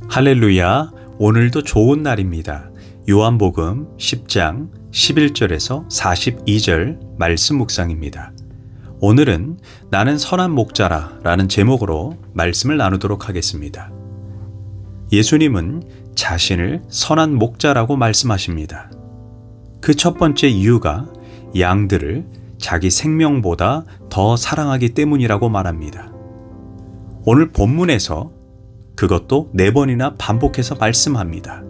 할렐루야, 오늘도 좋은 날입니다. 요한복음 10장 11절에서 42절 말씀 묵상입니다. 오늘은 나는 선한 목자라 라는 제목으로 말씀을 나누도록 하겠습니다. 예수님은 자신을 선한 목자라고 말씀하십니다. 그 첫 번째 이유가 양들을 자기 생명보다 더 사랑하기 때문이라고 말합니다. 오늘 본문에서 그것도 4번이나 반복해서 말씀합니다.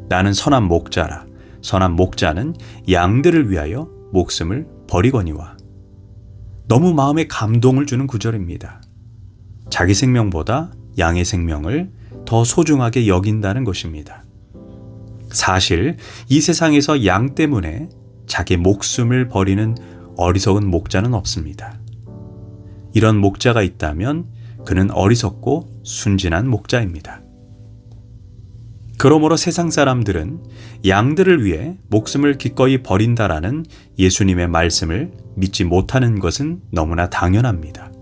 나는 선한 목자라. 선한 목자는 양들을 위하여 목숨을 버리거니와. 너무 마음에 감동을 주는 구절입니다. 자기 생명보다 양의 생명을 더 소중하게 여긴다는 것입니다. 사실 이 세상에서 양 때문에 자기 목숨을 버리는 어리석은 목자는 없습니다. 이런 목자가 있다면 그는 어리석고 순진한 목자입니다. 그러므로 세상 사람들은 양들을 위해 목숨을 기꺼이 버린다라는 예수님의 말씀을 믿지 못하는 것은 너무나 당연합니다.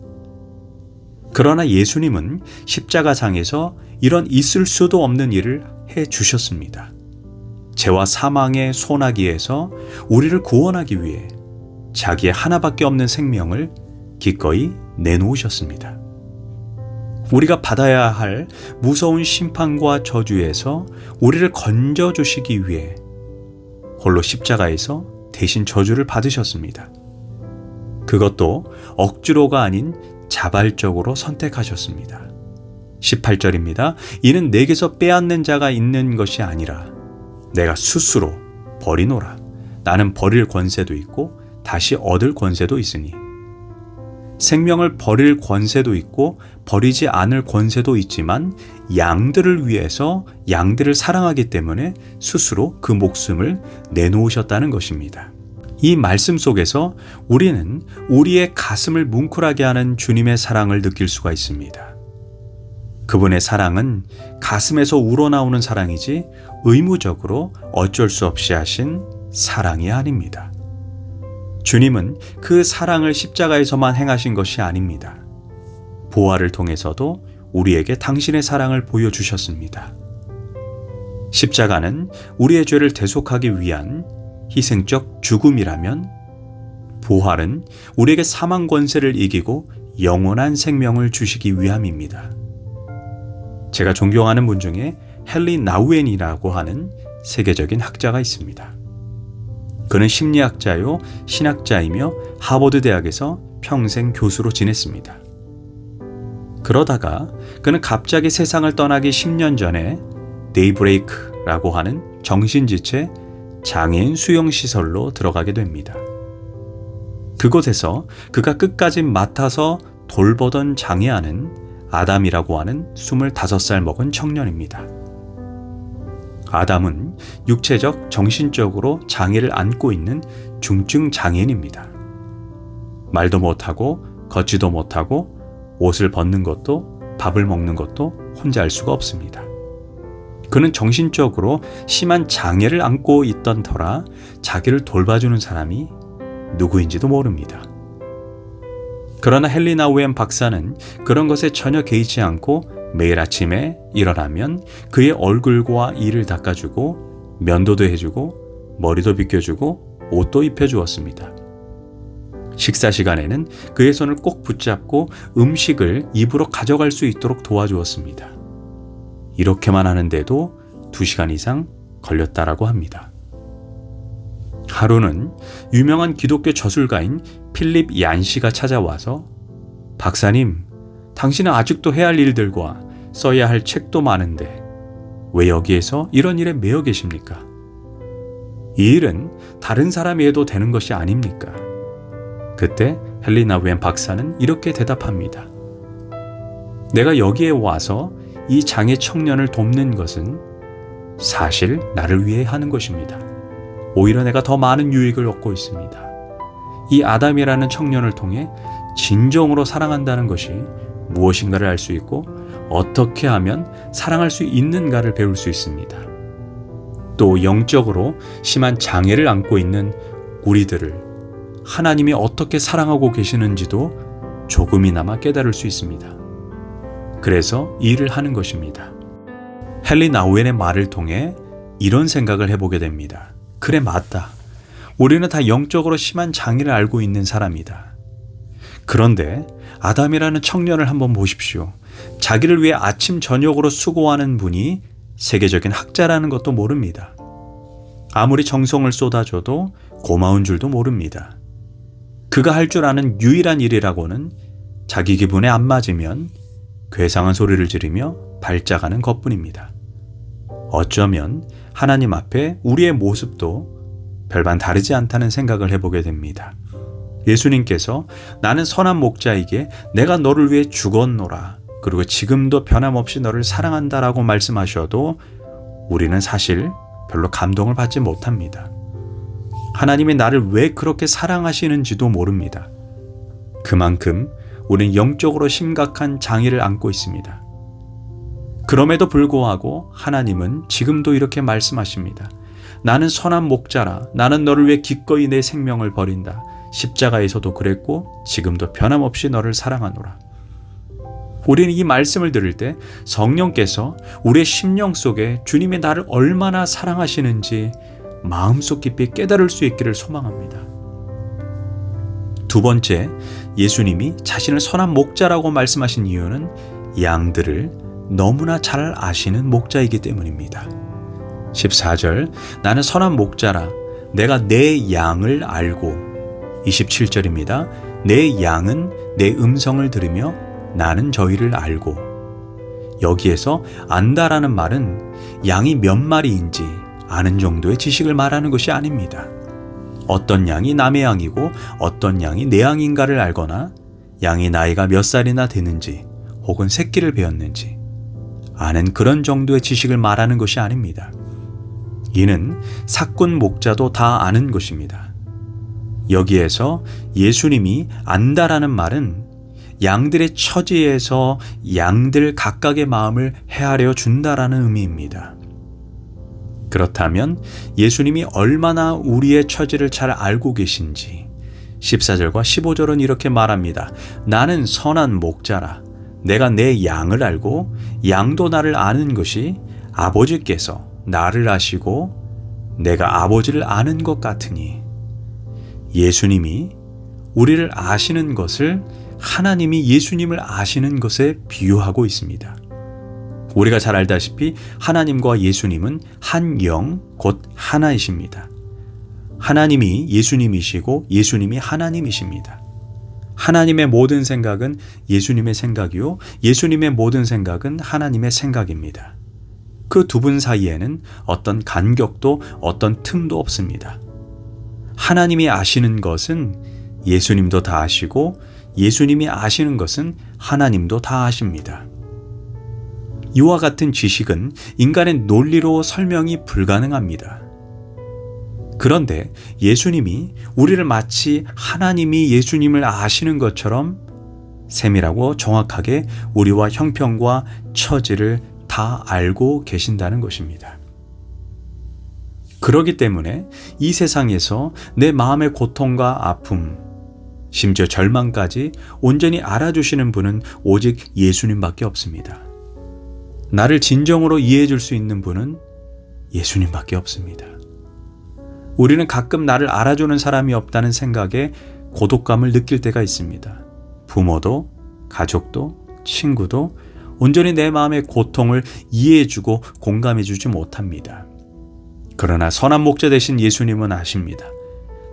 그러나 예수님은 십자가상에서 이런 있을 수도 없는 일을 해 주셨습니다. 죄와 사망의 소나기에서 우리를 구원하기 위해 자기의 하나밖에 없는 생명을 기꺼이 내놓으셨습니다. 우리가 받아야 할 무서운 심판과 저주에서 우리를 건져주시기 위해 홀로 십자가에서 대신 저주를 받으셨습니다. 그것도 억지로가 아닌 자발적으로 선택하셨습니다. 18절입니다. 이는 내게서 빼앗는 자가 있는 것이 아니라 내가 스스로 버리노라. 나는 버릴 권세도 있고 다시 얻을 권세도 있으니. 생명을 버릴 권세도 있고 버리지 않을 권세도 있지만 양들을 위해서 양들을 사랑하기 때문에 스스로 그 목숨을 내놓으셨다는 것입니다. 이 말씀 속에서 우리는 우리의 가슴을 뭉클하게 하는 주님의 사랑을 느낄 수가 있습니다. 그분의 사랑은 가슴에서 우러나오는 사랑이지 의무적으로 어쩔 수 없이 하신 사랑이 아닙니다. 주님은 그 사랑을 십자가에서만 행하신 것이 아닙니다. 부활을 통해서도 우리에게 당신의 사랑을 보여주셨습니다. 십자가는 우리의 죄를 대속하기 위한 희생적 죽음이라면 부활은 우리에게 사망 권세를 이기고 영원한 생명을 주시기 위함입니다. 제가 존경하는 분 중에 헨리 나우엔이라고 하는 세계적인 학자가 있습니다. 그는 심리학자요 신학자이며 하버드 대학에서 평생 교수로 지냈습니다. 그러다가 그는 갑자기 세상을 떠나기 10년 전에 데이브레이크라고 하는 정신지체 장애인 수용시설로 들어가게 됩니다. 그곳에서 그가 끝까지 맡아서 돌보던 장애아는 아담이라고 하는 25살 먹은 청년입니다. 아담은 육체적, 정신적으로 장애를 안고 있는 중증 장애인입니다. 말도 못하고 걷지도 못하고 옷을 벗는 것도 밥을 먹는 것도 혼자 할 수가 없습니다. 그는 정신적으로 심한 장애를 안고 있던 터라 자기를 돌봐주는 사람이 누구인지도 모릅니다. 그러나 헨리 나우엔 박사는 그런 것에 전혀 개의치 않고 매일 아침에 일어나면 그의 얼굴과 이를 닦아주고 면도도 해주고 머리도 빗겨주고 옷도 입혀주었습니다. 식사 시간에는 그의 손을 꼭 붙잡고 음식을 입으로 가져갈 수 있도록 도와주었습니다. 이렇게만 하는데도 2시간 이상 걸렸다라고 합니다. 하루는 유명한 기독교 저술가인 필립 얀시가 찾아와서 박사님, 당신은 아직도 해야 할 일들과 써야 할 책도 많은데 왜 여기에서 이런 일에 매여 계십니까? 이 일은 다른 사람이 해도 되는 것이 아닙니까? 그때 헨리 나우엔 박사는 이렇게 대답합니다. 내가 여기에 와서 이 장애 청년을 돕는 것은 사실 나를 위해 하는 것입니다. 오히려 내가 더 많은 유익을 얻고 있습니다. 이 아담이라는 청년을 통해 진정으로 사랑한다는 것이 무엇인가를 알 수 있고 어떻게 하면 사랑할 수 있는가를 배울 수 있습니다. 또 영적으로 심한 장애를 안고 있는 우리들을 하나님이 어떻게 사랑하고 계시는지도 조금이나마 깨달을 수 있습니다. 그래서 이 일을 하는 것입니다. 헨리 나우엔의 말을 통해 이런 생각을 해보게 됩니다. 그래, 맞다. 우리는 다 영적으로 심한 장애를 앓고 있는 사람이다. 그런데 아담이라는 청년을 한번 보십시오. 자기를 위해 아침 저녁으로 수고하는 분이 세계적인 학자라는 것도 모릅니다. 아무리 정성을 쏟아줘도 고마운 줄도 모릅니다. 그가 할 줄 아는 유일한 일이라고는 자기 기분에 안 맞으면 괴상한 소리를 지르며 발작하는 것뿐입니다. 어쩌면 하나님 앞에 우리의 모습도 별반 다르지 않다는 생각을 해보게 됩니다. 예수님께서 나는 선한 목자이게 내가 너를 위해 죽었노라, 그리고 지금도 변함없이 너를 사랑한다라고 말씀하셔도 우리는 사실 별로 감동을 받지 못합니다. 하나님이 나를 왜 그렇게 사랑하시는지도 모릅니다. 그만큼 우리는 영적으로 심각한 장애를 안고 있습니다. 그럼에도 불구하고 하나님은 지금도 이렇게 말씀하십니다. 나는 선한 목자라. 나는 너를 위해 기꺼이 내 생명을 버린다. 십자가에서도 그랬고 지금도 변함없이 너를 사랑하노라. 우리는 이 말씀을 들을 때 성령께서 우리의 심령 속에 주님이 나를 얼마나 사랑하시는지 마음속 깊이 깨달을 수 있기를 소망합니다. 두 번째, 예수님이 자신을 선한 목자라고 말씀하신 이유는 양들을 너무나 잘 아시는 목자이기 때문입니다. 14절, 나는 선한 목자라. 내가 내 양을 알고. 27절입니다. 내 양은 내 음성을 들으며 나는 저희를 알고. 여기에서 안다라는 말은 양이 몇 마리인지 아는 정도의 지식을 말하는 것이 아닙니다. 어떤 양이 남의 양이고 어떤 양이 내 양인가를 알거나 양이 나이가 몇 살이나 되는지 혹은 새끼를 베었는지 아는 그런 정도의 지식을 말하는 것이 아닙니다. 이는 사꾼 목자도 다 아는 것입니다. 여기에서 예수님이 안다라는 말은 양들의 처지에서 양들 각각의 마음을 헤아려 준다라는 의미입니다. 그렇다면 예수님이 얼마나 우리의 처지를 잘 알고 계신지 14절과 15절은 이렇게 말합니다. 나는 선한 목자라. 내가 내 양을 알고 양도 나를 아는 것이 아버지께서 나를 아시고 내가 아버지를 아는 것 같으니. 예수님이 우리를 아시는 것을 하나님이 예수님을 아시는 것에 비유하고 있습니다. 우리가 잘 알다시피 하나님과 예수님은 한 영, 곧 하나이십니다. 하나님이 예수님이시고 예수님이 하나님이십니다. 하나님의 모든 생각은 예수님의 생각이요, 예수님의 모든 생각은 하나님의 생각입니다. 그 두 분 사이에는 어떤 간격도 어떤 틈도 없습니다. 하나님이 아시는 것은 예수님도 다 아시고 예수님이 아시는 것은 하나님도 다 아십니다. 이와 같은 지식은 인간의 논리로 설명이 불가능합니다. 그런데 예수님이 우리를 마치 하나님이 예수님을 아시는 것처럼 세밀하고 정확하게 우리와 형편과 처지를 다 알고 계신다는 것입니다. 그렇기 때문에 이 세상에서 내 마음의 고통과 아픔, 심지어 절망까지 온전히 알아주시는 분은 오직 예수님밖에 없습니다. 나를 진정으로 이해해 줄 수 있는 분은 예수님밖에 없습니다. 우리는 가끔 나를 알아주는 사람이 없다는 생각에 고독감을 느낄 때가 있습니다. 부모도, 가족도, 친구도 온전히 내 마음의 고통을 이해해주고 공감해주지 못합니다. 그러나 선한 목자 되신 예수님은 아십니다.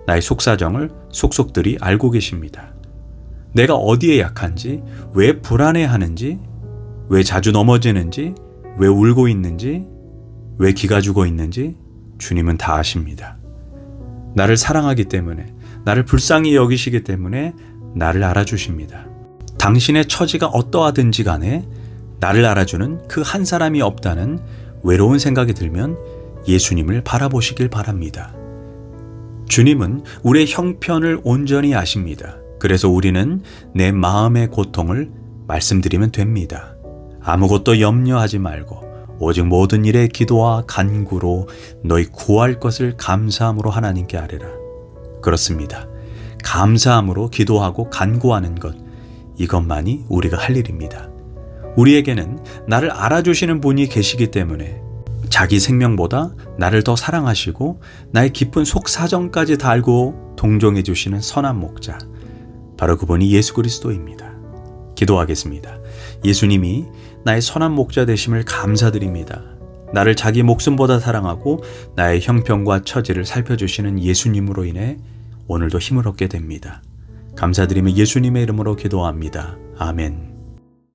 나의 속사정을 속속들이 알고 계십니다. 내가 어디에 약한지, 왜 불안해하는지, 왜 자주 넘어지는지, 왜 울고 있는지, 왜 기가 죽어 있는지 주님은 다 아십니다. 나를 사랑하기 때문에, 나를 불쌍히 여기시기 때문에 나를 알아주십니다. 당신의 처지가 어떠하든지 간에 나를 알아주는 그 한 사람이 없다는 외로운 생각이 들면 예수님을 바라보시길 바랍니다. 주님은 우리의 형편을 온전히 아십니다. 그래서 우리는 내 마음의 고통을 말씀드리면 됩니다. 아무것도 염려하지 말고 오직 모든 일에 기도와 간구로 너희 구할 것을 감사함으로 하나님께 아뢰라. 그렇습니다. 감사함으로 기도하고 간구하는 것, 이것만이 우리가 할 일입니다. 우리에게는 나를 알아주시는 분이 계시기 때문에 자기 생명보다 나를 더 사랑하시고 나의 깊은 속사정까지 다 알고 동정해 주시는 선한 목자, 바로 그분이 예수 그리스도입니다. 기도하겠습니다. 예수님이 나의 선한 목자 되심을 감사드립니다. 나를 자기 목숨보다 사랑하고 나의 형편과 처지를 살펴주시는 예수님으로 인해 오늘도 힘을 얻게 됩니다. 감사드리며 예수님의 이름으로 기도합니다. 아멘.